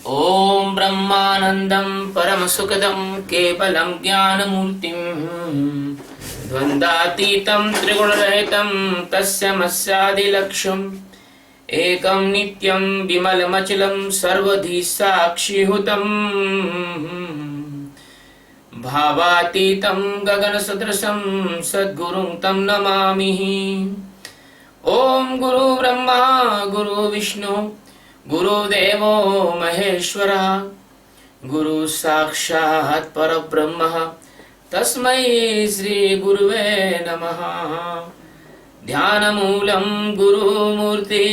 ओम ब्रह्मानंदं परमसुखदं केवलं ज्ञानमूर्तिं द्वन्द्वातीतं त्रिगुणरहितं तस्मैवादिलक्ष्यम् एकं नित्यं विमलमचलं सर्वधि साक्षिभूतं भावातीतं गगनसदृशं सद्गुरुं तं नमामि। ओम गुरु ब्रह्मा गुरु विष्णु गुरुदेवो महेश्वरः गुरु साक्षात् परब्रह्म तस्मै श्री गुरुवे नमः। ध्यानमूलं गुरुमूर्ति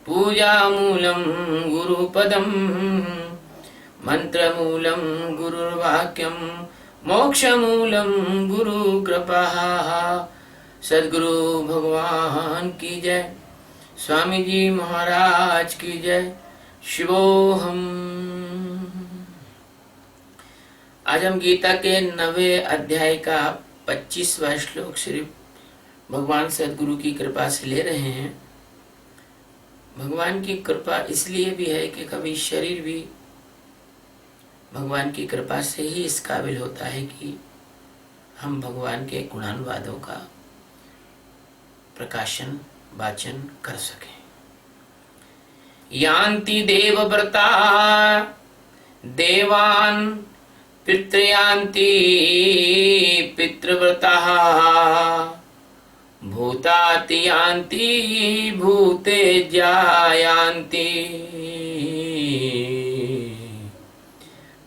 पूजामूलं गुरुपदं मंत्रमूलं गुरुर्वाक्यं मोक्षमूलं गुरुकृपा। सद्गुरु भगवान की जय, स्वामी जी महाराज की जय। शिवोहम। आज हम गीता के 9वें अध्याय का 25वां श्लोक श्री भगवान सद्गुरु की कृपा से ले रहे हैं। भगवान की कृपा इसलिए भी है कि कभी शरीर भी भगवान की कृपा से ही इस काबिल होता है कि हम भगवान के गुणानुवादों का प्रकाशन वाचन कर सकें। यान्ति देवव्रता देवान् पितृयान्ति पितृव्रताः भूताति यान्ति भूतेज्या यान्ति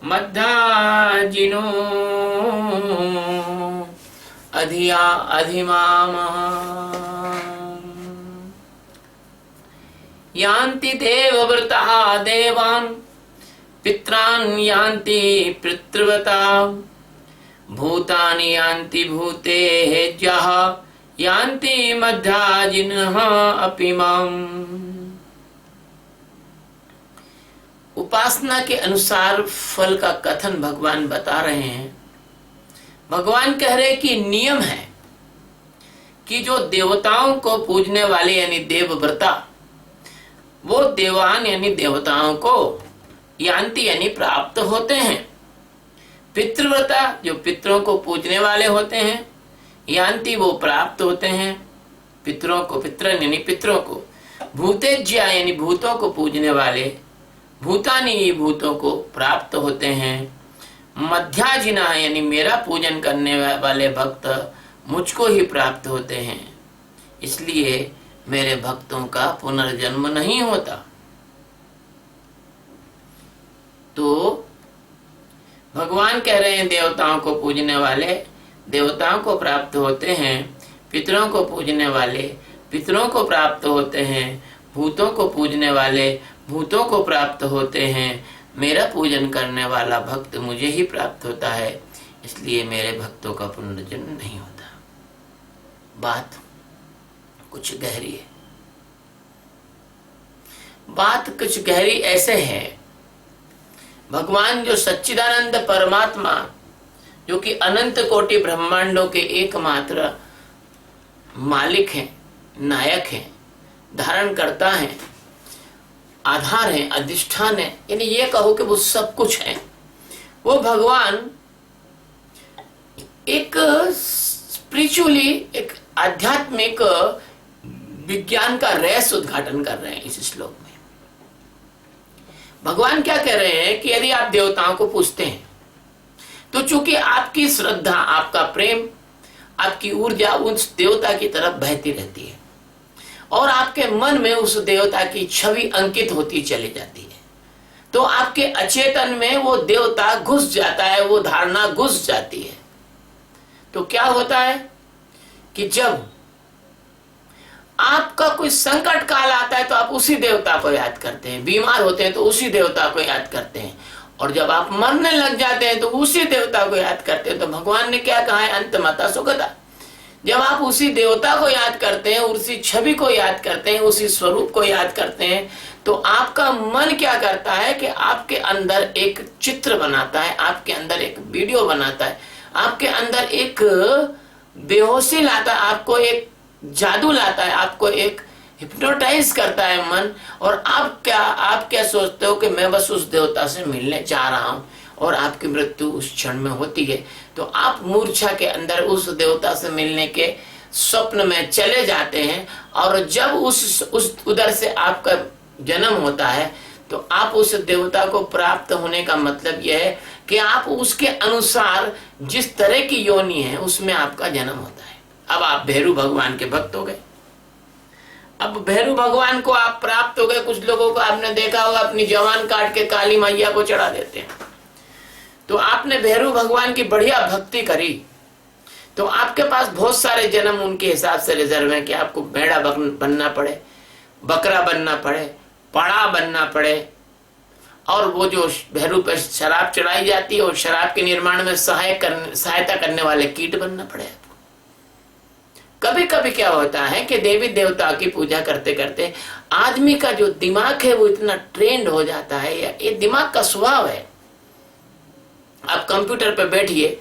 मद्धाजिनो अधिमामः। यान्ति देवव्रताः देवान् पित्रान् यान्ति पितृव्रता भूतानि यान्ति भूतेज्यः यान्ति मद्धाजिनः अपि माम्। उपासना के अनुसार फल का कथन भगवान बता रहे हैं। भगवान कह रहे कि नियम है कि जो देवताओं को पूजने वाले यानी देवव्रता वो देवान यानी देवताओं को यान्ति यानी प्राप्त होते हैं। पितृव्रता जो पितरों को पूजने वाले होते हैं यान्ति वो प्राप्त होते हैं पितरों को, पितरन यानी पितरों को। भूतेज्या यानी भूतों को पूजने वाले भूतानि भूतों को प्राप्त होते हैं। मध्याजिना यानी मेरा पूजन करने वाले भक्त मुझको ही प्राप्त होते हैं। इसलिए मेरे भक्तों का पुनर्जन्म नहीं होता। तो भगवान कह रहे हैं देवताओं को पूजने वाले देवताओं को प्राप्त होते हैं, पितरों को पूजने वाले पितरों को प्राप्त होते हैं, भूतों को पूजने वाले भूतों को प्राप्त होते हैं। मेरा पूजन करने वाला भक्त मुझे ही प्राप्त होता है, इसलिए मेरे भक्तों का पुनर्जन्म नहीं होता। बात कुछ गहरी है। बात कुछ गहरी ऐसे है, भगवान जो सच्चिदानंद परमात्मा जो कि अनंत कोटि ब्रह्मांडों के एकमात्र मालिक हैं, नायक हैं, धारण करता है, आधार है, अधिष्ठान है, यानी ये कहो कि वो सब कुछ है। वो भगवान एक स्पिरिचुअली एक आध्यात्मिक विज्ञान का रहस्य उद्घाटन कर रहे हैं इस श्लोक में। भगवान क्या कह रहे हैं कि यदि आप देवताओं को पूजते हैं तो चूंकि आपकी श्रद्धा, आपका प्रेम, आपकी ऊर्जा उस देवता की तरफ बहती रहती है और आपके मन में उस देवता की छवि अंकित होती चली जाती है, तो आपके अचेतन में वो देवता घुस जाता है, वो धारणा घुस जाती है। तो क्या होता है कि जब आपका कोई संकट काल आता है तो आप उसी देवता को याद करते हैं, बीमार होते हैं तो उसी देवता को याद करते हैं, और जब आप मरने लग जाते हैं तो उसी देवता को याद करते हैं। तो भगवान ने क्या कहा है, अंतमता सुखदा। जब आप उसी देवता को याद करते हैं, उसी छवि को याद करते हैं, उसी स्वरूप को याद करते हैं, तो आपका मन क्या करता है कि आपके अंदर एक चित्र बनाता है, आपके अंदर एक वीडियो बनाता है, आपके अंदर एक बेहोशी लाता है, आपको एक जादू लाता है, आपको एक हिप्नोटाइज करता है मन। और आप क्या सोचते हो कि मैं बस उस देवता से मिलने जा रहा हूं और आपकी मृत्यु उस क्षण में होती है, तो आप मूर्छा के अंदर उस देवता से मिलने के स्वप्न में चले जाते हैं। और जब उस उधर से आपका जन्म होता है तो आप उस देवता को प्राप्त होने का मतलब यह है कि आप उसके अनुसार जिस तरह की योनि है उसमें आपका जन्म होता है। अब आप भैरू भगवान के भक्त हो गए। अब भैरू भगवान को आप प्राप्त हो गए। कुछ लोगों को आपने देखा होगा अपनी जवान काट के काली मैया को चढ़ा देते हैं। तो आपने भैरू भगवान की बढ़िया भक्ति करी तो आपके पास बहुत सारे जन्म उनके हिसाब से रिजर्व है कि आपको भेड़ा बनना पड़े, बकरा बनना पड़े, पाड़ा बनना पड़े, और वो जो भैरू पे शराब चढ़ाई जाती है और शराब के निर्माण में सहायता करने वाले कीट बनना पड़े आपको। कभी कभी क्या होता है कि देवी देवता की पूजा करते करते आदमी का जो दिमाग है वो इतना ट्रेंड हो जाता है, या ये दिमाग का स्वभाव है। आप कंप्यूटर पे बैठिए,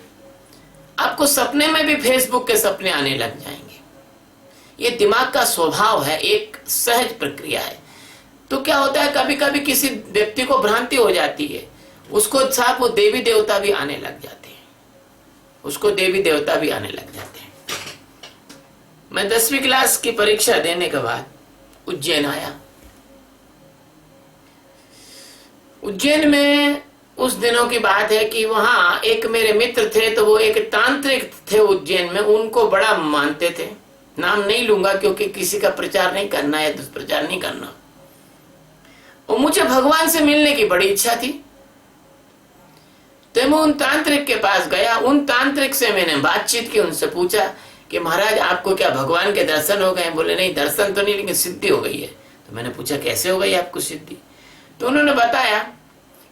आपको सपने में भी फेसबुक के सपने आने लग जाएंगे। ये दिमाग का स्वभाव है, एक सहज प्रक्रिया है। तो क्या होता है, कभी कभी किसी व्यक्ति को भ्रांति हो जाती है, उसको साथ वो देवी देवता भी आने लग जाते हैं, उसको देवी देवता भी आने लग जाते हैं। मैं 10वीं क्लास की परीक्षा देने के बाद उज्जैन आया। उज्जैन में उस दिनों की बात है कि वहां एक मेरे मित्र थे, तो वो एक तांत्रिक थे उज्जैन में, उनको बड़ा मानते थे। नाम नहीं लूंगा क्योंकि किसी का प्रचार नहीं करना है, दुष्प्रचार नहीं करना। और मुझे भगवान से मिलने की बड़ी इच्छा थी, तो मैं उन तांत्रिक के पास गया। उन तांत्रिक से मैंने बातचीत की, उनसे पूछा कि महाराज आपको क्या भगवान के दर्शन हो गए? बोले नहीं, दर्शन तो नहीं, लेकिन सिद्धि हो गई है। तो मैंने पूछा कैसे हो गई आपको सिद्धि? तो उन्होंने बताया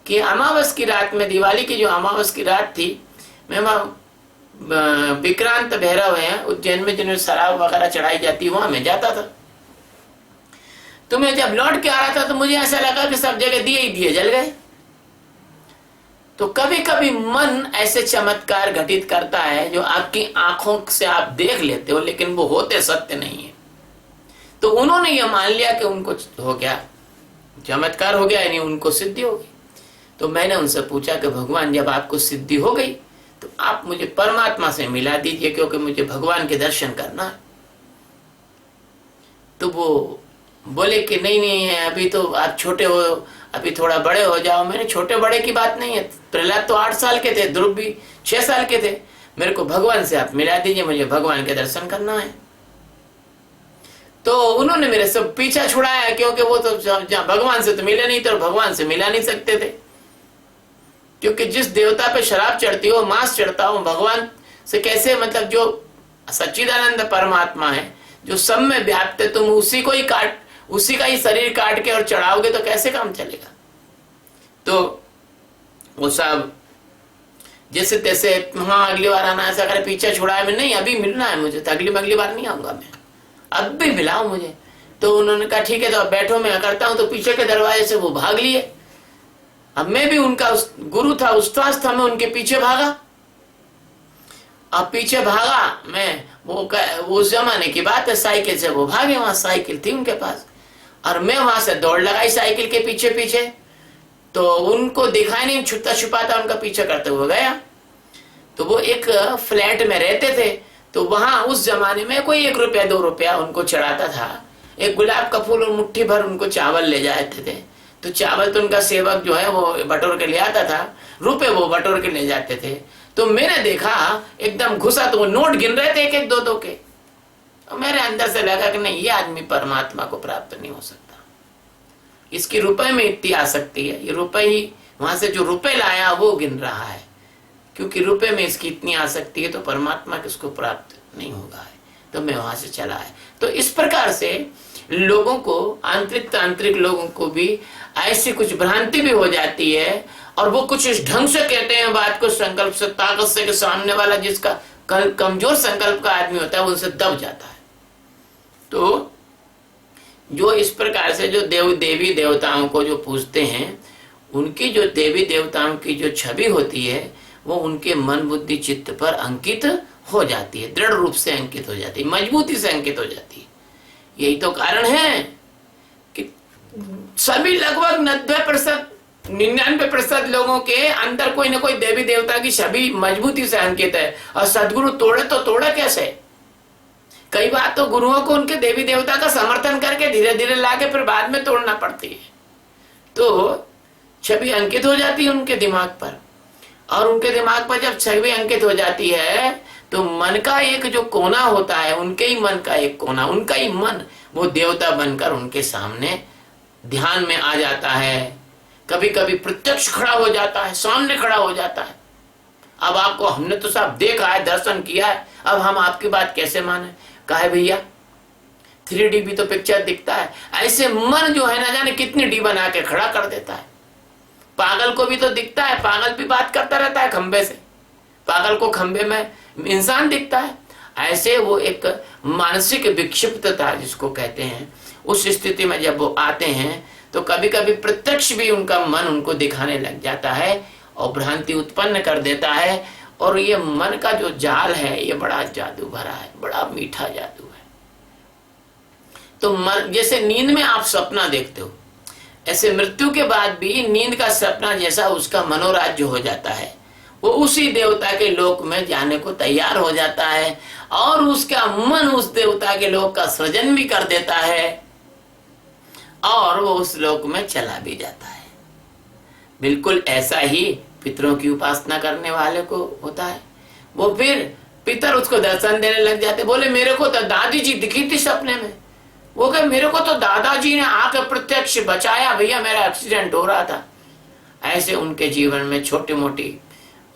कि अमावस की रात में, दिवाली की जो अमावस की रात थी, मैं वहां विक्रांत भैरव है उज्जैन में जिन्हें शराब वगैरह चढ़ाई जाती है, वहां मैं जाता था। तो मैं जब लौट के आ रहा था तो मुझे ऐसा लगा कि सब जगह दिए ही दिए जल गए। तो कभी कभी मन ऐसे चमत्कार घटित करता है जो आपकी आंखों से आप देख लेते हो, लेकिन वो होते सत्य नहीं है। तो उन्होंने ये मान लिया कि उनको हो गया, चमत्कार हो गया, यानी उनको सिद्धि हो गई। तो मैंने उनसे पूछा कि भगवान जब आपको सिद्धि हो गई तो आप मुझे परमात्मा से मिला दीजिए, क्योंकि मुझे भगवान के दर्शन करना है। तो वो बोले कि नहीं नहीं है, अभी तो आप छोटे हो, अभी थोड़ा बड़े हो जाओ। मैंने छोटे बड़े की बात नहीं है, प्रहलाद तो 8 साल के थे, ध्रुव भी 6 साल के थे। मेरे को भगवान से आप मिला दीजिए, मुझे भगवान के दर्शन करना है। तो उन्होंने मेरे से पीछा छुड़ाया, क्योंकि वो तो भगवान से तो मिले नहीं थे और भगवान से मिला नहीं सकते थे, क्योंकि जिस देवता पे शराब चढ़ती हो, मांस चढ़ता हो, भगवान से कैसे, मतलब जो सच्चिदानंद परमात्मा है जो सब में व्याप्त है, तुम उसी को ही उसी का ही शरीर काट के और चढ़ाओगे तो कैसे काम चलेगा? तो वो सब जैसे तैसे, हाँ अगली बार आना, ऐसा करे, पीछे छुड़ाया। मैं नहीं, अभी मिलना है मुझे, तो अगली बार नहीं आऊंगा मैं, अब भी मिलाओ मुझे। तो उन्होंने कहा ठीक है, तो अब बैठो, मैं करता हूं। तो पीछे के दरवाजे से वो भाग लिए। अब मैं भी उनका गुरु था, उस्ताद था, मैं उनके पीछे भागा। अब पीछे भागा मैं, वो उस जमाने की बात है, साइकिल से वो भागे, वहां साइकिल थी उनके पास, और मैं वहां से दौड़ लगाई साइकिल के पीछे पीछे। तो उनको दिखाई नहीं, छुपता छुपाता उनका पीछे करते हुए गया। तो वो एक फ्लैट में रहते थे, तो वहां उस जमाने में कोई 1 रुपया 2 रुपया उनको चढ़ाता था। एक गुलाब का फूल और मुट्ठी भर उनको चावल ले जाते थे। तो चावल तो उनका सेवक जो है वो बटोर के ले आता था, रुपए वो बटोर के ले जाते थे। तो मैंने देखा एकदम घुसा, तो वो नोट गिन रहे थे 1-1 2-2 के। और मेरे अंदर से लगा कि नहीं, ये आदमी परमात्मा को प्राप्त नहीं हो सकता, इसकी रुपए में इतनी आसक्ति है, ये रुपए ही, वहां से जो रुपए लाया वो गिन रहा है, क्योंकि रुपए में इसकी इतनी आसक्ति है तो परमात्मा किसको प्राप्त नहीं होगा है। तो मैं वहां से चला है। तो इस प्रकार से लोगों को, आंतरिक तांत्रिक लोगों को भी ऐसी कुछ भ्रांति भी हो जाती है, और वो कुछ इस ढंग से कहते हैं बात को, संकल्प से, ताकत से, कि सामने वाला जिसका कमजोर संकल्प का आदमी होता है वो उनसे दब जाता है। तो जो इस प्रकार से जो देवी देवताओं को जो पूजते हैं, उनकी जो देवी देवताओं की जो छवि होती है वो उनके मन बुद्धि चित्त पर अंकित हो जाती है, दृढ़ रूप से अंकित हो जाती है, मजबूती से अंकित हो जाती है। यही तो कारण है कि सभी लगभग 99% लोगों के अंदर कोई ना कोई देवी देवता की छवि मजबूती से अंकित है, और सदगुरु तोड़े तो तोड़े कैसे? कई बार तो गुरुओं को उनके देवी देवता का समर्थन करके धीरे धीरे लाके फिर बाद में तोड़ना पड़ती है। तो छवि अंकित हो जाती है उनके दिमाग पर, और उनके दिमाग पर जब छवि अंकित हो जाती है तो मन का एक जो कोना होता है, उनके ही मन का एक कोना, उनका ही मन वो देवता बनकर उनके सामने ध्यान में आ जाता है। कभी कभी प्रत्यक्ष खड़ा हो जाता है, सामने खड़ा हो जाता है। अब आपको हमने तो सब देखा है, दर्शन किया है, अब हम आपकी बात कैसे माने? कहा भैया 3D भी तो पिक्चर दिखता है। ऐसे मन जो है ना जाने कितनी डी बना के खड़ा कर देता है। पागल को भी तो दिखता है, पागल भी बात करता रहता है खंबे से, पागल को खंबे में इंसान दिखता है। ऐसे वो एक मानसिक विक्षिप्तता जिसको कहते हैं, उस स्थिति में जब वो आते हैं तो कभी कभी प्रत्यक्ष भी उनका मन उनको दिखाने लग जाता है और भ्रांति उत्पन्न कर देता है। और ये मन का जो जाल है ये बड़ा जादू भरा है, बड़ा मीठा जादू है। तो मन, जैसे नींद में आप सपना देखते हो, ऐसे मृत्यु के बाद भी नींद का सपना जैसा उसका मनोराज्य हो जाता है। वो उसी देवता के लोक में जाने को तैयार हो जाता है और उसका मन उस देवता के लोक का सृजन भी कर देता है और वो उस लोक में चला भी जाता है। बिल्कुल ऐसा ही पितरों की उपासना करने वाले को होता है। वो फिर पितर उसको दर्शन देने लग जाते, बोले मेरे को तो दादी जी दिखी थी सपने में। वो कहे मेरे को तो दादाजी ने आकर प्रत्यक्ष बचाया भैया, मेरा एक्सीडेंट हो रहा था। ऐसे उनके जीवन में छोटी मोटी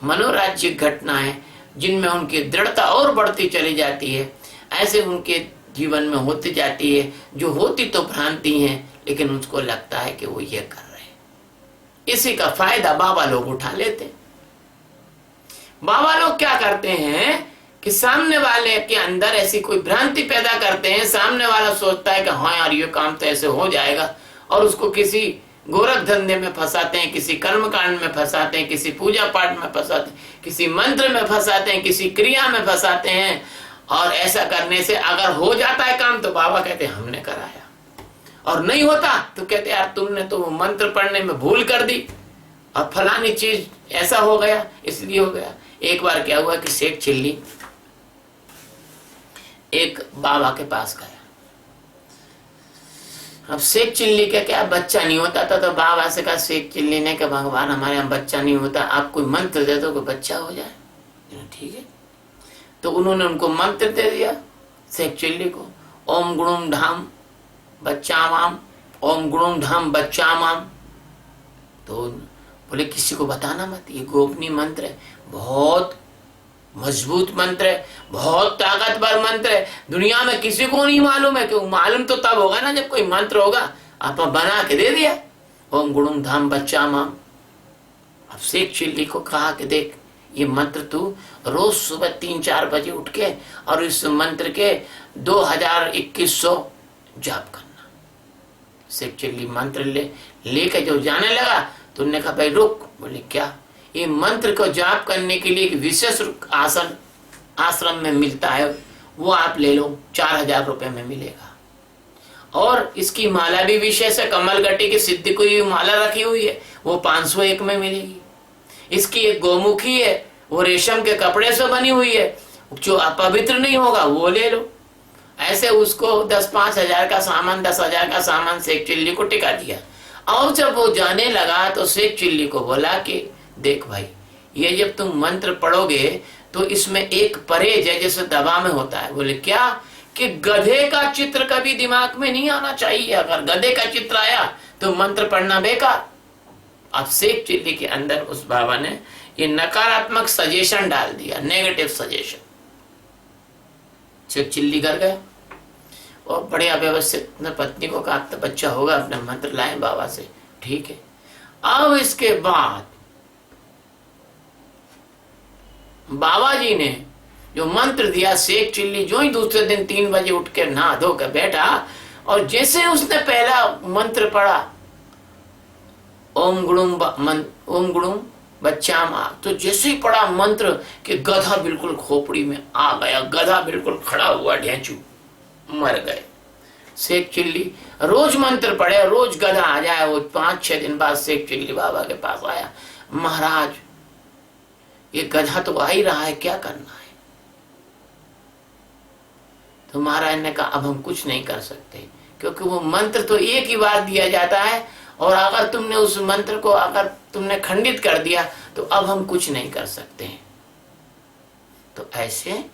मनोराज्यिक घटनाएं जिनमें उनकी दृढ़ता और बढ़ती चली जाती है, ऐसे उनके जीवन में होती जाती है, जो होती तो भ्रांति है लेकिन उसको लगता है कि वो ये कर रहे हैं। इसी का फायदा बाबा लोग उठा लेते। बाबा लोग क्या करते हैं कि सामने वाले के अंदर ऐसी कोई भ्रांति पैदा करते हैं, सामने वाला सोचता है कि हाँ यार ये काम तो ऐसे हो जाएगा, और उसको किसी गोरख धंधे में फंसाते हैं, किसी कर्म कांड में फंसाते हैं, किसी पूजा पाठ में फंसाते हैं, किसी मंत्र में फंसाते हैं, किसी क्रिया में फंसाते हैं। और ऐसा करने से अगर हो जाता है काम तो बाबा कहते हैं हमने कराया, और नहीं होता तो कहते यार तुमने तो मंत्र पढ़ने में भूल कर दी और फलानी चीज ऐसा हो गया, इसलिए हो गया। एक बार क्या हुआ कि शेख चिल्ली एक बाबा के पास गया। अब शेख चिल्ली का क्या बच्चा नहीं होता था, तो बाबा से कहा शेख चिल्ली ने कि भगवान हमारे यहाँ बच्चा नहीं होता, आप कोई मंत्र दे दो कोई बच्चा हो जाए। ठीक है, तो उन्होंने उनको मंत्र दे दिया शेख चिल्ली को, ओम गुणुम धाम बच्चामाम, ओम गुणुम धाम बच्चामाम। तो बोले किसी को बताना मत, ये गोपनीय मंत्र है, बहुत मजबूत मंत्र है, बहुत ताकतवर मंत्र है, दुनिया में किसी को नहीं मालूम है। क्यों मालूम तो तब होगा ना जब कोई मंत्र होगा। आप बना के दे दिया ओम गुणुम धाम बच्चामाम। अब शेख चिल्ली को कहा कि देख ये मंत्र तू रोज सुबह 3-4 बजे उठ के और इस मंत्र के 2100 जाप करना। शेख चिल्ली मंत्र लेके जो जाने लगा तो उन्होंने कहा भाई रुक। बोले क्या? ये मंत्र को जाप करने के लिए एक विशेष आसन आश्रम में मिलता है, वो आप ले लो, 4000 रुपए में मिलेगा। और इसकी माला भी विशेष है, कमलगट्टी की सिद्धि की माला रखी हुई है, वो 501 में मिलेगी। इसकी एक गोमुखी है, वो रेशम के कपड़े से बनी हुई है, जो अपवित्र नहीं होगा वो ले लो। ऐसे उसको 10-5 हजार का सामान, 10 हजार का सामान शेख चिल्ली को टिका दिया। और जब वो जाने लगा तो शेख चिल्ली को बोला कि देख भाई, ये जब तुम मंत्र पढ़ोगे तो इसमें एक परहेज है जैसे दवा में होता है। बोले क्या? कि गधे का चित्र कभी दिमाग में नहीं आना चाहिए। अगर गधे का चित्र आया तो मंत्र पढ़ना बेकार। अब शेख चिल्ली के अंदर उस बाबा ने ये नकारात्मक सजेशन डाल दिया, नेगेटिव सजेशन। शेख चिल्ली कर गया और बढ़िया व्यवस्थित अपने पत्नी को कहा तो बच्चा होगा, अपने मंत्र लाए बाबा से। ठीक है, अब इसके बाद बाबा जी ने जो मंत्र दिया, शेख चिल्ली जो ही दूसरे दिन 3 बजे उठ के नहा धो कर बैठा और जैसे उसने पहला मंत्र पढ़ा ओम गुणुम बच्चामा, तो जैसे ही पढ़ा मंत्र कि गधा बिल्कुल खोपड़ी में आ गया, गधा बिल्कुल खड़ा हुआ, ढेंचू मर गए। शेख चिल्ली रोज मंत्र पढ़े, रोज गधा आ जाए। वो 5-6 दिन बाद शेख चिल्ली बाबा के पास आया, महाराज ये गधा तो आ ही रहा है, क्या करना है? तो महाराज ने कहा अब हम कुछ नहीं कर सकते, क्योंकि वो मंत्र तो एक ही बार दिया जाता है, और अगर तुमने उस मंत्र को अगर तुमने खंडित कर दिया तो अब हम कुछ नहीं कर सकते। तो ऐसे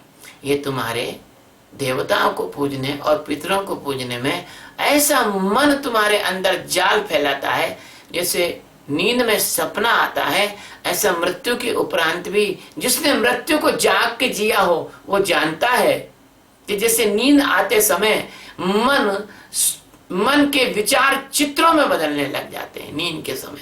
ये तुम्हारे देवताओं को पूजने और पितरों को पूजने में ऐसा मन तुम्हारे अंदर जाल फैलाता है, जैसे नींद में सपना आता है, ऐसा मृत्यु के उपरांत भी जिसने मृत्यु को जाग के जिया हो वो जानता है कि जैसे नींद आते समय मन के विचार चित्रों में बदलने लग जाते हैं नींद के समय,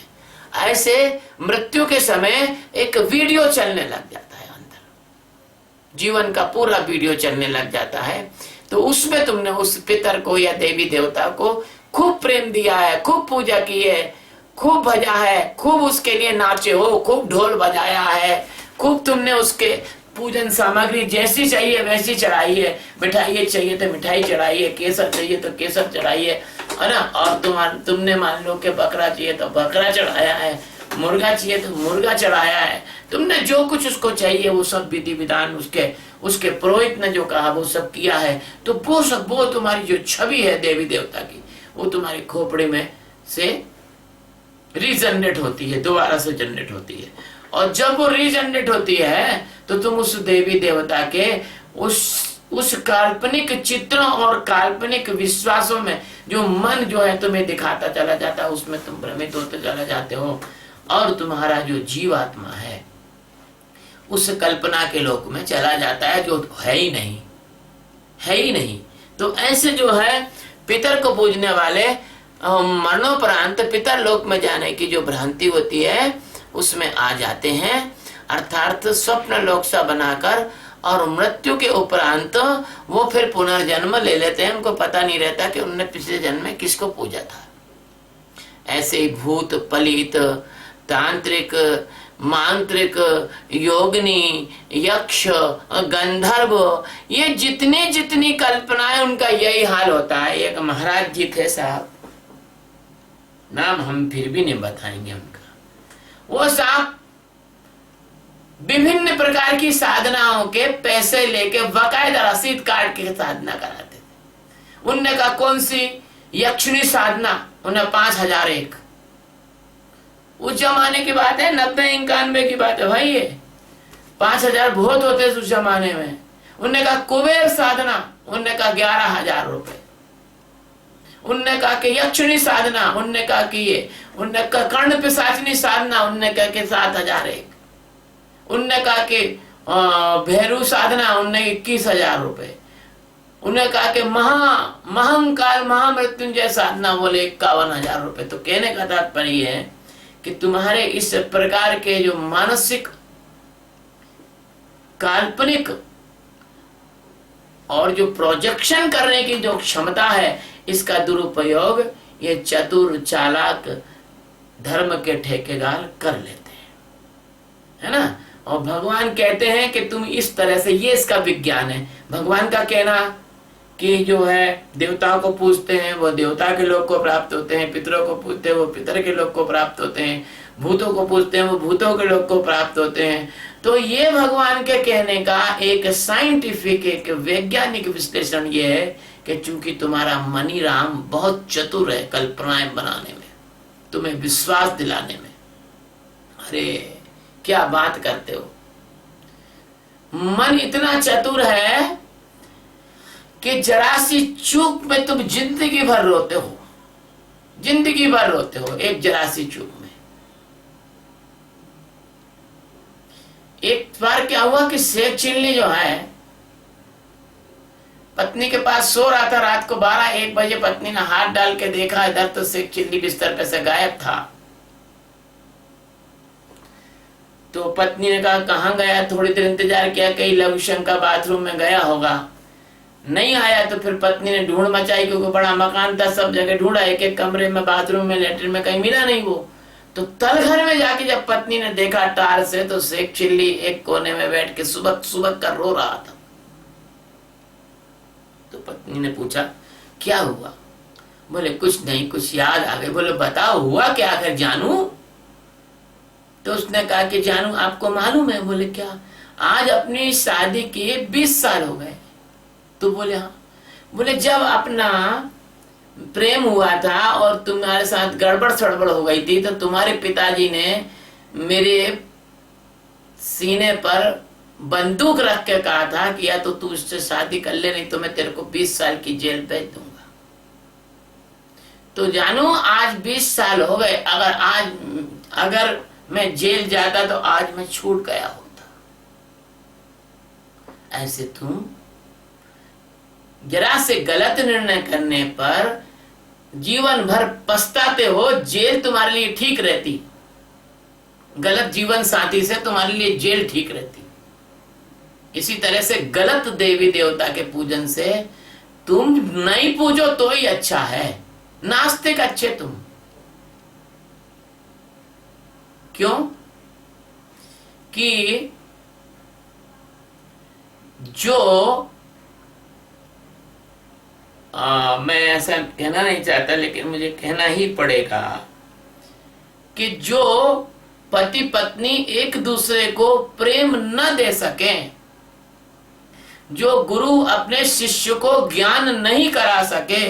ऐसे मृत्यु के समय एक वीडियो चलने लग जाता है, अंदर जीवन का पूरा वीडियो चलने लग जाता है। तो उसमें तुमने उस पितर को या देवी देवता को खूब प्रेम दिया है, खूब पूजा की है, खूब भजा है, खूब उसके लिए नाचे हो, खूब ढोल बजाया है, खूब तुमने उसके पूजन सामग्री जैसी चाहिए वैसी चढ़ाई है, मिठाई चाहिए तो मिठाई चढ़ाई है, केसर चाहिए तो केसर चढ़ाई है ना, और तुमने मान लो कि बकरा चाहिए तो बकरा चढ़ाया है, मुर्गा चाहिए तो मुर्गा चढ़ाया है, तुमने जो कुछ उसको चाहिए वो सब विधि विधान उसके पुरोहित ने जो कहा वो सब किया है। तो वो तुम्हारी जो छवि है देवी देवता की, वो तुम्हारी खोपड़ी में से रीजनरेट होती है, दोबारा से जनरेट होती है, और जब वो रीजनरेट होती है तो तुम उस देवी देवता के उस काल्पनिक चित्रों और काल्पनिक विश्वासों में जो मन जो है तुम्हें दिखाता चला जाता है, उसमें तुम भ्रमित होते चले जाते हो, और तुम्हारा जो जीवात्मा है उस कल्पना के लोक में चला जाता है, जो है ही नहीं। तो ऐसे जो है पितर को पूजने वाले मरणोपरांत पितर लोक में जाने की जो भ्रांति होती है उसमें आ जाते हैं, अर्थात स्वप्न लोक सा बनाकर, और मृत्यु के उपरांत वो फिर पुनर्जन्म ले लेते हैं। उनको पता नहीं रहता कि उन्होंने पिछले जन्म में किसको पूजा था। ऐसे ही भूत, पलित, तांत्रिक, मांत्रिक, योगिनी, यक्ष, गंधर्व, ये जितनी कल्पनाएं उनका यही हाल होता है। एक महाराज जी थे साहब, नाम हम फिर भी नहीं बताएंगे उनका, वो साहब विभिन्न प्रकार की साधनाओं के पैसे लेके बकायदा रसीद काट के साधना कराते थे। उनने कहा कौन सी यक्षिणी साधना, उन्हें 5001, उस जमाने की बात है, 90-91 की बात है भाई, ये 5000 बहुत होते उस जमाने में। उनने कहा कुबेर साधना, उनने कहा 11,000 रुपए। उनने कहा कि यक्षिणी साधना, उनने कहा कि ये, उनने कहा कर्ण पिशाचिनी साधना, उनने कहा कि 7,001। उनने कहा कि भैरू साधना, उनने 21,000 रुपए। उन्होंने कहा कि महंकाल महामृत्युंजय साधना, बोले 51,000 रुपए। तो कहने का तात्पर्य है कि तुम्हारे इस प्रकार के जो मानसिक, काल्पनिक और जो प्रोजेक्शन करने की जो क्षमता है, इसका दुरुपयोग ये चतुर चालाक धर्म के ठेकेदार कर लेते हैं, है ना। और भगवान कहते हैं कि तुम इस तरह से, ये इसका विज्ञान है। भगवान का कहना कि जो है देवताओं को पूजते हैं वो देवता के लोक को प्राप्त होते हैं, पितरों को पूजते हैं वो पितर के लोक को प्राप्त होते हैं, भूतों को पूजते हैं वो भूतों के लोक को प्राप्त होते हैं। तो ये भगवान के कहने का एक साइंटिफिक, एक वैज्ञानिक विश्लेषण ये है कि चूंकि तुम्हारा मनी राम बहुत चतुर है कल्पनाएं बनाने में, तुम्हें विश्वास दिलाने में। अरे क्या बात करते हो, मन इतना चतुर है कि जरा सी चूक में तुम जिंदगी भर रोते हो, जिंदगी भर रोते हो एक जरा सी चूक में। एक बार क्या हुआ कि शेख चिल्ली जो है पत्नी के पास सो रहा था, रात को 12-1 बजे पत्नी ने हाथ डाल के देखा, इधर तो शेख चिल्ली बिस्तर पे से गायब था। तो पत्नी ने कहा कहाँ गया, थोड़ी देर इंतजार किया, कहीं लघुशंका बाथरूम में गया होगा, नहीं आया। तो फिर पत्नी ने ढूंढ मचाई, क्योंकि बड़ा मकान था, सब जगह ढूंढा, एक कमरे में, बाथरूम में, लेटरिन में, कहीं मिला नहीं वो। तो तलघर में जाके जब पत्नी ने देखा टार से, तो शेख चिल्ली एक कोने में बैठ के सुबह सुबह कर रो रहा था। तो पत्नी ने पूछा क्या हुआ? बोले कुछ नहीं, कुछ याद आ गए। बोले बताओ हुआ क्या अगर जानू? तो उसने कहा कि जानू आपको मालूम है? बोले क्या? आज अपनी शादी के 20 साल हो गए। तो बोले हाँ। बोले जब अपना प्रेम हुआ था और तुम्हारे साथ गड़बड़ सड़बड़ हो गई थी तो तुम्हारे पिताजी ने मेरे सीने पर बंदूक रख के कहा था कि या तो तू उससे शादी कर ले, नहीं तो मैं तेरे को 20 साल की जेल भेज दूंगा। तो जानू आज 20 साल हो गए, अगर मैं जेल जाता तो आज मैं छूट गया होता। ऐसे तुम जरा से गलत निर्णय करने पर जीवन भर पछताते हो। जेल तुम्हारे लिए ठीक रहती, गलत जीवन साथी से तुम्हारे लिए जेल ठीक रहती। इसी तरह से गलत देवी देवता के पूजन से तुम नहीं पूजो तो ही अच्छा है। नास्तिक अच्छे तुम। क्यों? कि जो मैं ऐसा कहना नहीं चाहता लेकिन मुझे कहना ही पड़ेगा कि जो पति पत्नी एक दूसरे को प्रेम न दे सके, जो गुरु अपने शिष्य को ज्ञान नहीं करा सके,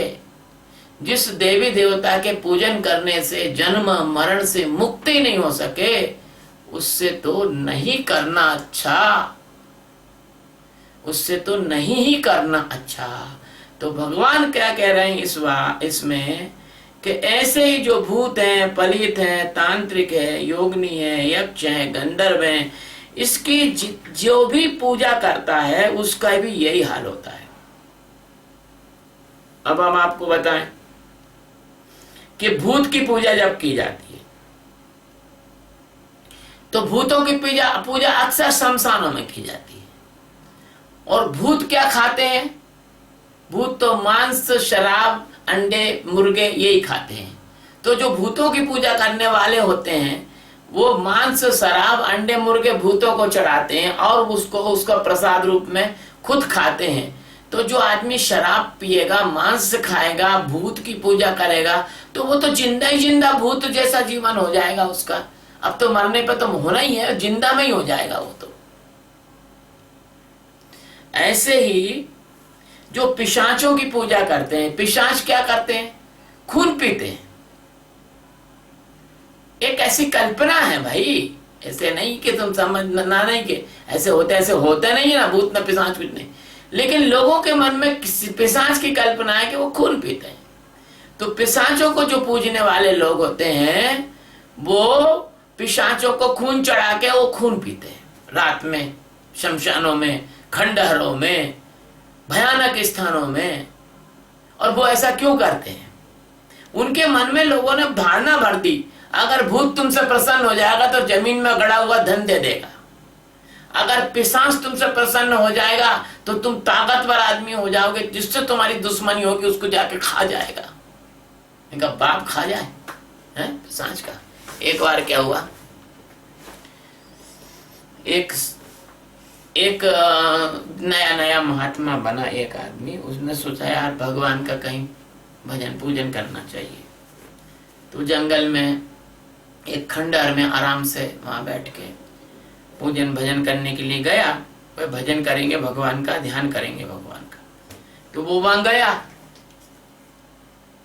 जिस देवी देवता के पूजन करने से जन्म मरण से मुक्ति नहीं हो सके, उससे तो नहीं करना अच्छा, उससे तो नहीं ही करना अच्छा। तो भगवान क्या कह रहे हैं इसमें कि ऐसे ही जो भूत हैं, पलित हैं, तांत्रिक है, योगनी है, यक्ष है, गंधर्व है, इसकी जो भी पूजा करता है उसका भी यही हाल होता है। अब हम आपको बताएं कि भूत की पूजा जब की जाती है तो भूतों की पूजा अक्सर शमशानों में की जाती है। और भूत क्या खाते हैं? भूत तो मांस, शराब, अंडे, मुर्गे यही खाते हैं। तो जो भूतों की पूजा करने वाले होते हैं वो मांस, शराब, अंडे, मुर्गे भूतों को चढ़ाते हैं और उसका प्रसाद रूप में खुद खाते हैं। तो जो आदमी शराब पिएगा, मांस खाएगा, भूत की पूजा करेगा तो वो तो जिंदा ही जिंदा भूत जैसा जीवन हो जाएगा उसका। अब तो मरने पर तो होना ही है, जिंदा में ही हो जाएगा वो तो। ऐसे ही जो पिशाचों की पूजा करते हैं, पिशाच क्या करते हैं? खून पीते हैं। एक ऐसी कल्पना है भाई, ऐसे नहीं कि तुम समझना नहीं कि ऐसे होते नहीं है ना भूत न पिशाच कुछ नहीं, लेकिन लोगों के मन में पिशाच की कल्पना है कि वो खून पीते हैं। तो पिशाचों को जो पूजने वाले लोग होते हैं वो पिशाचों को खून चढ़ा के वो खून पीते हैं रात में, शमशानों में, खंडहरों में, भयानक स्थानों में। और वो ऐसा क्यों करते हैं? उनके मन में लोगों ने धारणा भर दी अगर भूत तुमसे प्रसन्न हो जाएगा तो जमीन में गड़ा हुआ धन दे देगा, अगर पिशाच तुमसे प्रसन्न हो जाएगा तो तुम ताकतवर आदमी हो जाओगे, जिससे तुम्हारी दुश्मनी होगी उसको जाके खा जाएगा। इनका बाप खा जाए हैं पिशाच का। एक बार क्या हुआ, एक नया नया महात्मा बना एक आदमी, उसने सोचा यार भगवान का कहीं भजन पूजन करना चाहिए। तो जंगल में एक खंडहर में आराम से वहां बैठ के पूजन भजन करने के लिए गया। वह भजन करेंगे भगवान का, ध्यान करेंगे भगवान का। तो वो वहां गया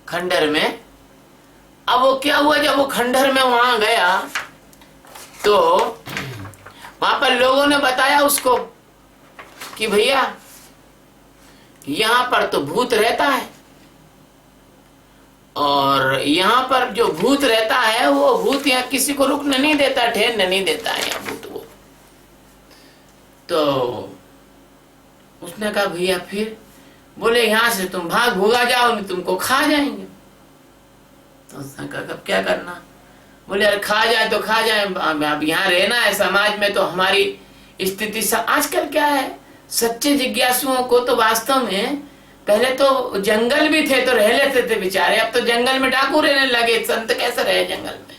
खंडहर में। अब वो क्या हुआ, जब वो खंडहर में वहां गया तो वहां पर लोगों ने बताया उसको कि भैया यहां पर तो भूत रहता है और यहाँ पर जो भूत रहता है वो भूत यहाँ किसी को रुकने नहीं देता, ठहरने नहीं देता है यहाँ भूत वो। तो उसने कहा भैया फिर? बोले यहाँ से तुम भूगा जाओ नहीं तुमको खा जाएंगे। तो उसने कहा अब क्या करना? बोले यार खा जाए तो खा जाए, अब यहाँ रहना है समाज में तो हमारी स्थिति आजकल क्या है, सच्चे जिज्ञासुओं को तो वास्तव में पहले तो जंगल भी थे तो रह लेते थे बेचारे, अब तो जंगल में डाकू रहने लगे। संत कैसे रहे जंगल में?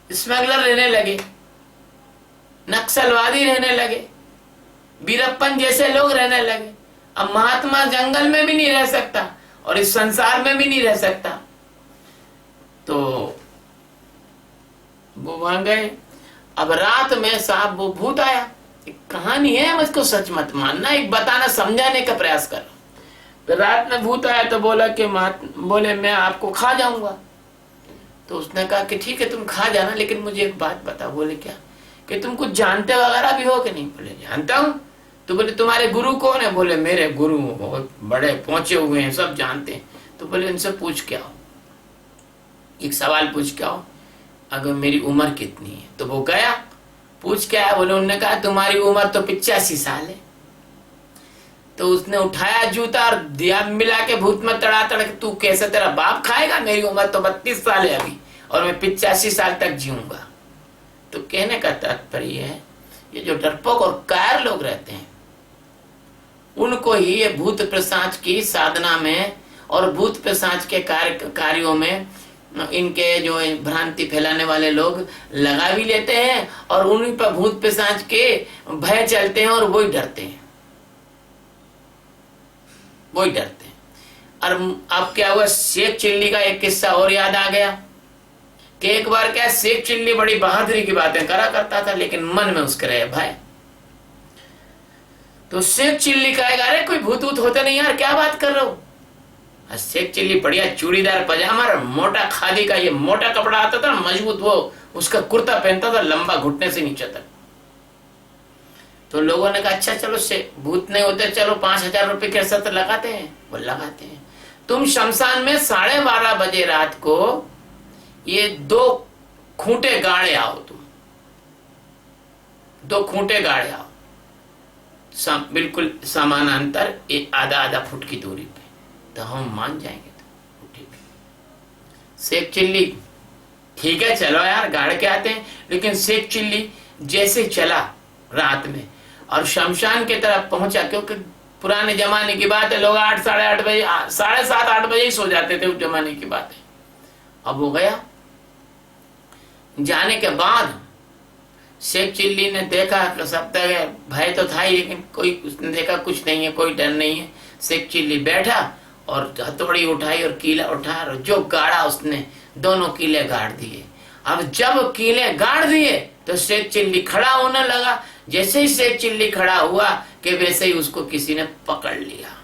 स्मगलर रहने लगे, नक्सलवादी रहने लगे, वीरप्पन जैसे लोग रहने लगे। अब महात्मा जंगल में भी नहीं रह सकता और इस संसार में भी नहीं रह सकता। तो वो वहां गए। अब रात में साहब वो भूत आया। एक कहानी है, मुझको सच मत मानना, एक बताना समझाने का प्रयास कर। तो रात में भूत आया तो बोला कि बोले मैं आपको खा जाऊंगा। तो उसने कहा कि ठीक है तुम खा जाना, लेकिन मुझे एक बात बता। बोले क्या? कि तुम कुछ जानते वगैरह भी हो कि नहीं? बोले जानता हूँ। तो बोले तुम्हारे गुरु कौन है? बोले मेरे गुरु बहुत बड़े पहुंचे हुए हैं, सब जानते हैं। तो बोले उनसे पूछ के आओ, एक सवाल पूछ के आओ, अगर मेरी उम्र कितनी है। तो वो गया, पूछ के आया। बोले उन्होंने कहा तुम्हारी उम्र तो 85 साल है। तो उसने उठाया जूता और दिया मिला के भूत में तड़ा तड़ के, तू कैसे, तेरा बाप खाएगा? मेरी उम्र तो 32 साल है अभी, और मैं 85 साल तक जीऊंगा। तो कहने का तात्पर्य है, ये जो डरपोक और कायर लोग रहते हैं, उनको ही ये भूत पिशाच की साधना में और भूत पिशाच के कार्यों में इनके जो भ्रांति फैलाने वाले लोग लगा भी लेते हैं, और उन्हीं पर भूत पिशाच के भय चलते हैं, और वही डरते हैं, वही डरते हैं। और अब क्या हुआ, शेख चिल्ली का एक किस्सा और याद आ गया कि एक बार क्या, शेख चिल्ली बड़ी बहादुरी की बातें करा करता था, लेकिन मन में उसके रहे भय। तो शेख चिल्ली कहेगा अरे कोई भूत वूत होते नहीं यार, क्या बात कर रहे हो? शेख चिल्ली बढ़िया चूड़ीदार पजामा और मोटा खादी का ये मोटा कपड़ा आता था, मजबूत, वो उसका कुर्ता पहनता था लंबा घुटने से नीचे तक। तो लोगों ने कहा अच्छा चलो से भूत नहीं होते, चलो 5,000 रुपए के साथ लगाते हैं। वो लगाते हैं। तुम शमशान में 12:30 बजे रात को ये 2 खूंटे गाड़े आओ, तुम 2 खूंटे गाड़े आओ, बिल्कुल समानांतर, आधा फुट की दूरी पे, तो हम मान जाएंगे। तो ठीक है। शेख चिल्ली ठीक है चलो यार गाड़ के आते हैं। लेकिन शेख चिल्ली जैसे चला रात में और शमशान की तरफ पहुंचा, क्योंकि पुराने जमाने की बात है, लोग 8, साढ़े 8 बजे, 7:30, 8 बजे ही सो जाते थे, उस जमाने की बात है। अब वो गया, जाने के बाद शेख चिल्ली ने देखा कि सब तक भय तो था ही, लेकिन कोई, उसने देखा कुछ नहीं है, कोई डर नहीं है। शेख चिल्ली बैठा और हथौड़ी उठाई और कीला उठाया, और जो गाड़ा उसने दोनों कीले गाड़ दिए। अब जब कीले गाड़ दिए तो शेख चिल्ली खड़ा होने लगा। जैसे ही शेख चिल्ली खड़ा हुआ कि वैसे ही उसको किसी ने पकड़ लिया।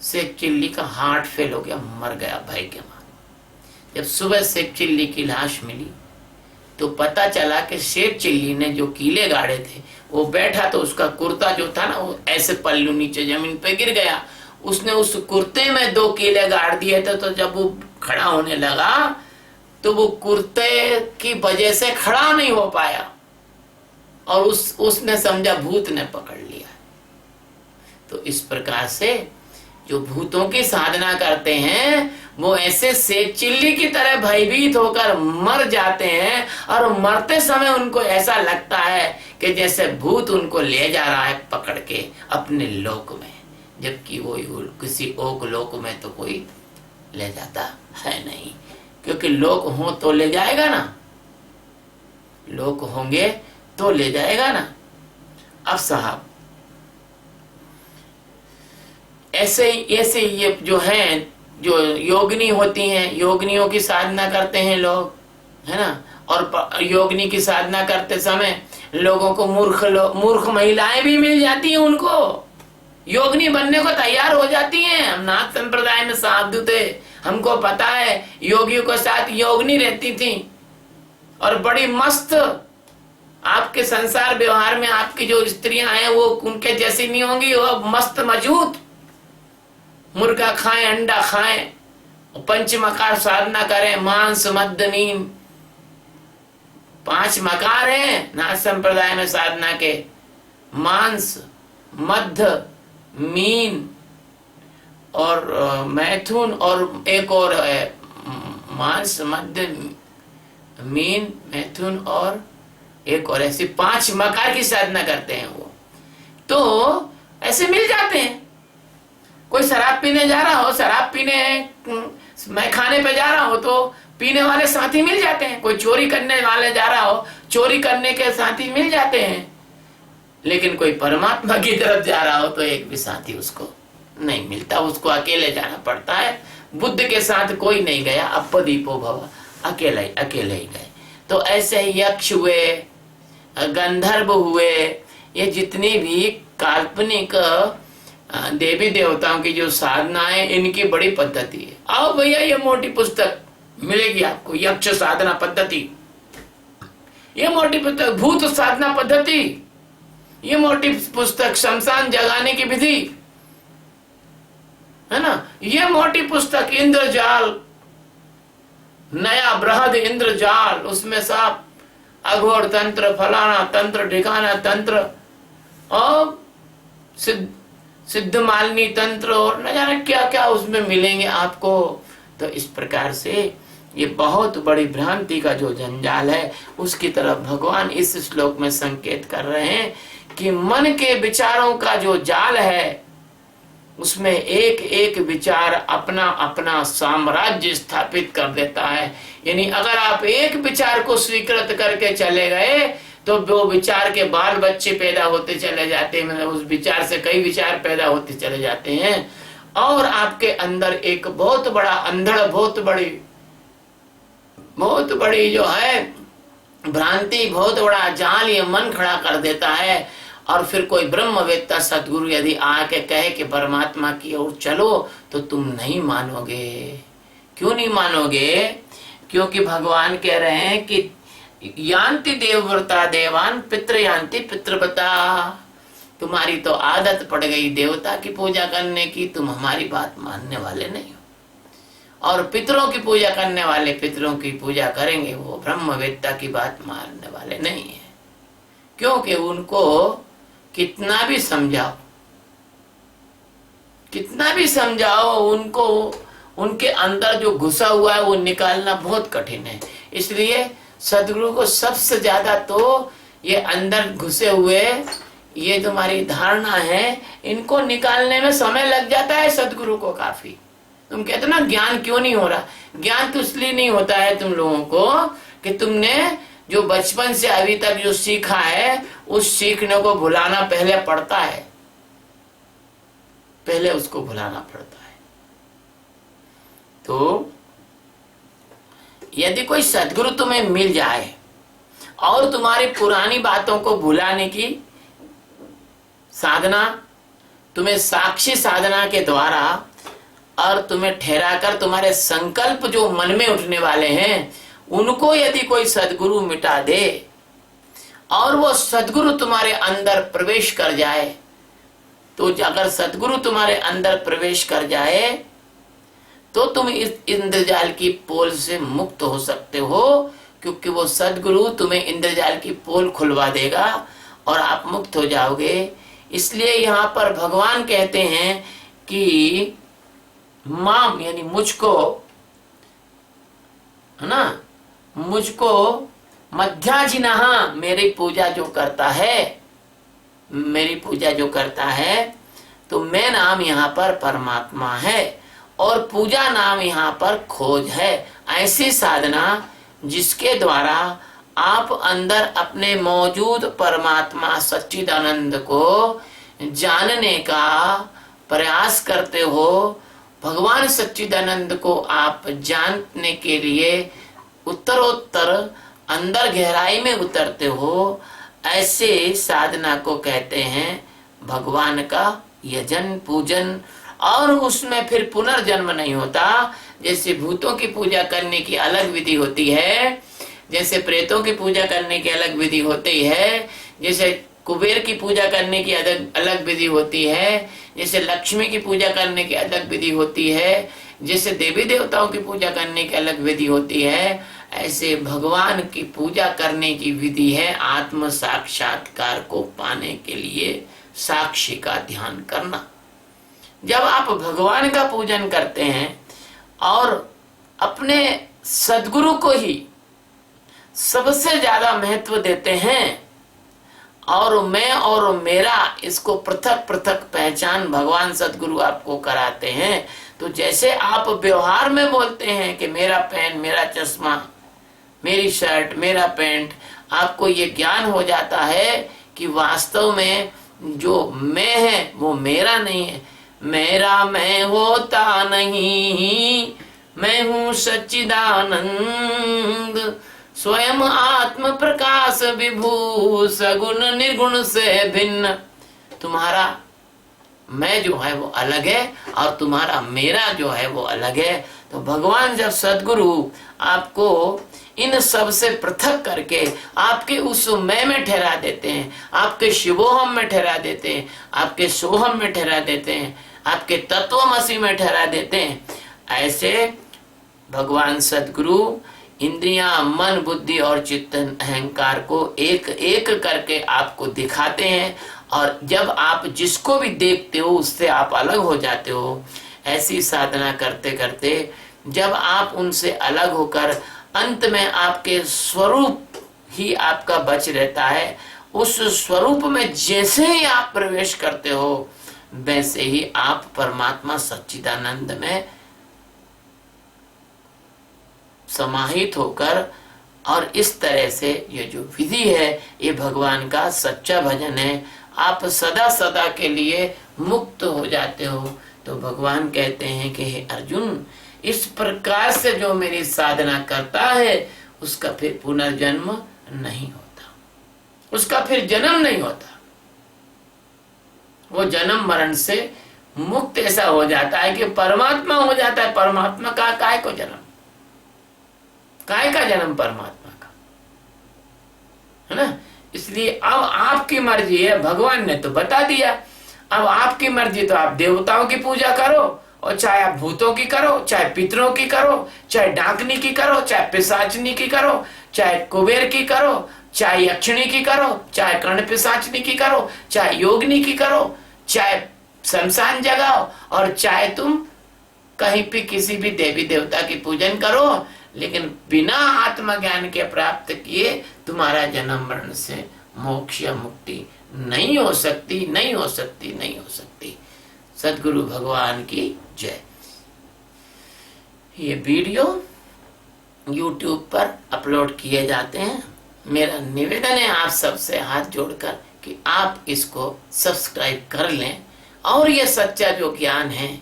शेख चिल्ली का हार्ट फेल हो गया, मर गया भय के मारे। जब सुबह शेख चिल्ली की लाश मिली तो पता चला कि शेख चिल्ली ने जो कीले गाड़े थे, वो बैठा तो उसका कुर्ता जो था ना, वो ऐसे पल्लू नीचे जमीन पे गिर गया। उसने उस कुर्ते में 2 कीले गाड़ दिए थे। तो जब वो खड़ा होने लगा तो वो कुर्ते की वजह से खड़ा नहीं हो पाया, और उसने समझा भूत ने पकड़ लिया। तो इस प्रकार से जो भूतों की साधना करते हैं वो ऐसे शेख चिल्ली की तरह भयभीत होकर मर जाते हैं, और मरते समय उनको ऐसा लगता है कि जैसे भूत उनको ले जा रहा है पकड़ के अपने लोक में, जबकि वो किसी ओक लोक में तो कोई ले जाता है नहीं। क्योंकि लोक हो तो ले जाएगा ना, लोक होंगे तो ले जाएगा ना। अब साहब ऐसे ये जो हैं, जो योगिनी होती हैं, योगिनियों की साधना करते हैं लोग, है ना। और योगिनी की साधना करते समय लोगों को मूर्ख महिलाएं भी मिल जाती हैं, उनको योगिनी बनने को तैयार हो जाती हैं। हम नाथ संप्रदाय में साधु थे, हमको पता है योगियों के साथ योगिनी रहती थी, और बड़ी मस्त आपके संसार व्यवहार में आपकी जो स्त्रियां हैं वो उनके जैसी नहीं होंगी। वो मस्त मजबूत, मुर्गा खाएं, अंडा खाएं, पंच मकार साधना करें, मांस मद्य नींद, 5 मकार हैं नाथ संप्रदाय में साधना के, मांस मध्य मीन और मैथुन, और एक और है मांस मध्य मीन मैथुन और एक और, ऐसी 5 मकार की साधना करते हैं वो। तो ऐसे मिल जाते हैं। कोई शराब पीने जा रहा हो, शराब पीने मैं खाने पे जा रहा हो तो पीने वाले साथी मिल जाते हैं। कोई चोरी करने वाले जा रहा हो, चोरी करने के साथी मिल जाते हैं। लेकिन कोई परमात्मा की तरफ जा रहा हो तो एक भी साथी उसको नहीं मिलता, उसको अकेले जाना पड़ता है। बुद्ध के साथ कोई नहीं गया, अपदीपो भव, अकेले ही गए। तो ऐसे ही यक्ष हुए, गंधर्व हुए, ये जितनी भी काल्पनिक देवी देवताओं की जो साधना है, इनकी बड़ी पद्धति है। आओ भैया, ये मोटी पुस्तक मिलेगी आपको, यक्ष साधना पद्धति, ये मोटी पुस्तक भूत साधना पद्धति, ये मोटी पुस्तक शमशान जगाने की विधि, है ना, ये मोटी पुस्तक इंद्रजाल, नया बृहद इंद्रजाल, उसमें सब अघोर तंत्र, फलाना तंत्र, ढिकाना तंत्र और सिद्ध मालिनी तंत्र और न जाने क्या क्या उसमें मिलेंगे आपको। तो इस प्रकार से ये बहुत बड़ी भ्रांति का जो जंजाल है, उसकी तरफ भगवान इस श्लोक में संकेत कर रहे हैं कि मन के विचारों का जो जाल है, उसमें एक एक विचार अपना अपना साम्राज्य स्थापित कर देता है। यानी अगर आप एक विचार को स्वीकृत करके चले गए तो वो विचार के बाल बच्चे पैदा होते चले जाते हैं, मतलब उस विचार से कई विचार पैदा होते चले जाते हैं और आपके अंदर एक बहुत बड़ा अंधड़, बहुत बड़ी जो है भ्रांति, बहुत बड़ा जाल ये मन खड़ा कर देता है। और फिर कोई ब्रह्मवेत्ता सदगुरु यदि आके कहे कि परमात्मा की ओर चलो, तो तुम नहीं मानोगे। क्यों नहीं मानोगे? क्योंकि भगवान कह रहे हैं कि यान्ति देवव्रता देवान पितृ यान्ति पितृव्रता। तुम्हारी तो आदत पड़ गई देवता की पूजा करने की, तुम हमारी बात मानने वाले नहीं हो। और पितरों की पूजा करने वाले पितरों की पूजा करेंगे, वो ब्रह्मवेत्ता की बात मानने वाले नहीं है। क्योंकि उनको कितना भी समझाओ उनको उनके अंदर जो घुसा हुआ है वो निकालना बहुत कठिन है। इसलिए सदगुरु को सबसे ज्यादा तो ये अंदर घुसे हुए ये तुम्हारी धारणा है, इनको निकालने में समय लग जाता है सदगुरु को काफी। तुम कहते ना ज्ञान क्यों नहीं हो रहा? ज्ञान तो इसलिए नहीं होता है तुम लोगों को कि तुमने जो बचपन से अभी तक जो सीखा है, उस सीखने को भुलाना पहले पड़ता है, पहले उसको भुलाना पड़ता है। तो यदि कोई सदगुरु तुम्हें मिल जाए और तुम्हारी पुरानी बातों को भुलाने की साधना, तुम्हें साक्षी साधना के द्वारा और तुम्हें ठहराकर तुम्हारे संकल्प जो मन में उठने वाले हैं उनको यदि कोई सदगुरु मिटा दे और वो सदगुरु तुम्हारे अंदर प्रवेश कर जाए, तो अगर सदगुरु तुम्हारे अंदर प्रवेश कर जाए तो तुम इस इंद्रजाल की पोल से मुक्त हो सकते हो, क्योंकि वो सदगुरु तुम्हें इंद्रजाल की पोल खुलवा देगा और आप मुक्त हो जाओगे। इसलिए यहाँ पर भगवान कहते हैं कि माम यानी मुझको, है ना, मुझको मध्याजिनहा, मेरी पूजा जो करता है, तो मैं नाम यहाँ पर परमात्मा है और पूजा नाम यहाँ पर खोज है। ऐसी साधना जिसके द्वारा आप अंदर अपने मौजूद परमात्मा सच्चिदानंद को जानने का प्रयास करते हो, भगवान सच्चिदानंद को आप जानने के लिए उत्तरोत्तर अंदर गहराई में उतरते हो, ऐसे साधना को कहते हैं भगवान का यजन पूजन। और उसमें फिर पुनर्जन्म नहीं होता। जैसे भूतों की पूजा करने की अलग विधि होती है, जैसे प्रेतों की पूजा करने की अलग विधि होती है, जैसे कुबेर की पूजा करने की अलग विधि होती है, जैसे लक्ष्मी की पूजा करने की अलग विधि होती है, जैसे देवी देवताओं की पूजा करने की अलग विधि होती है, ऐसे भगवान की पूजा करने की विधि है आत्म साक्षात्कार को पाने के लिए साक्षी का ध्यान करना। जब आप भगवान का पूजन करते हैं और अपने सद्गुरु को ही सबसे ज्यादा महत्व देते हैं और मैं और मेरा इसको पृथक पृथक पहचान भगवान सद्गुरु आपको कराते हैं, तो जैसे आप व्यवहार में बोलते हैं कि मेरा पेन, मेरा चश्मा, मेरी शर्ट, मेरा पैंट, आपको ये ज्ञान हो जाता है कि वास्तव में जो मैं है वो मेरा नहीं है, मेरा मैं होता नहीं, मैं हूँ सच्चिदानंद, स्वयं आत्म प्रकाश विभू, सगुण निर्गुण से भिन्न। तुम्हारा मैं जो है वो अलग है और तुम्हारा मेरा जो है वो अलग है। तो भगवान जब सदगुरु आपको इन सब से पृथक करके आपके उस मैं में ठहरा देते हैं, आपके शिवोहम में ठहरा देते हैं, आपके सोहम में ठहरा देते हैं, आपके तत्वमसि में ठहरा देते हैं, ऐसे भगवान सदगुरु इंद्रियां, मन, बुद्धि और चित्त अहंकार को एक एक करके आपको दिखाते हैं। और जब आप जिसको भी देखते हो उससे आप अलग हो जाते हो। ऐसी साधना करते करते जब आप उनसे अलग होकर अंत में आपके स्वरूप ही आपका बच रहता है, उस स्वरूप में जैसे ही आप प्रवेश करते हो वैसे ही आप परमात्मा सच्चिदानंद में समाहित होकर, और इस तरह से ये जो विधि है ये भगवान का सच्चा भजन है। आप सदा सदा के लिए मुक्त हो जाते हो। तो भगवान कहते हैं कि हे अर्जुन, इस प्रकार से जो मेरी साधना करता है उसका फिर पुनर्जन्म नहीं होता, उसका फिर जन्म नहीं होता। वो जन्म मरण से मुक्त ऐसा हो जाता है कि परमात्मा हो जाता है। परमात्मा का काय को जन्म, काय का जन्म परमात्मा का, है ना। इसलिए अब आपकी मर्जी है, भगवान ने तो बता दिया। अब आपकी मर्जी, तो आप देवताओं की पूजा करो, और चाहे आप भूतों की करो, चाहे पितरों की करो, चाहे डाकनी की करो, चाहे पिशाचनी की करो, चाहे कुबेर की करो, चाहे यक्षिणी की करो, चाहे कर्ण पिशाचनी की करो, चाहे योगिनी की करो, चाहे शमशान जगाओ, और चाहे तुम कहीं भी किसी भी देवी देवता की पूजन करो, लेकिन बिना आत्मज्ञान के प्राप्त किए तुम्हारा जन्म मरण से मोक्ष या मुक्ति नहीं हो सकती, नहीं हो सकती, नहीं हो सकती। सदगुरु भगवान की जय। ये वीडियो YouTube पर अपलोड किए जाते हैं। मेरा निवेदन है आप सबसे हाथ जोड़कर कि आप इसको सब्सक्राइब कर लें, और ये सच्चा जो ज्ञान है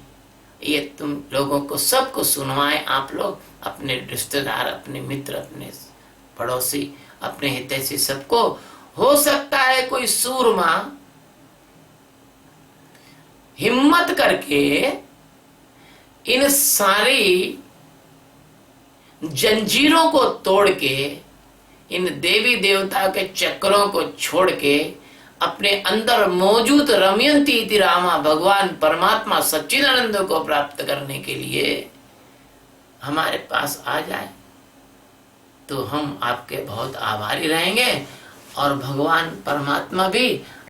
ये तुम लोगों को सबको सुनवाएं। आप लोग अपने रिश्तेदार, अपने मित्र, अपने पड़ोसी, अपने हितैषी सबको। हो सकता है कोई सूरमा हिम्मत करके इन सारी जंजीरों को तोड़ के, इन देवी देवता के चक्रों को छोड़ के, अपने अंदर मौजूद रमयंती इति रामा भगवान परमात्मा सच्चिदानंद को प्राप्त करने के लिए हमारे पास आ जाए तो हम आपके बहुत आभारी रहेंगे। और भगवान परमात्मा भी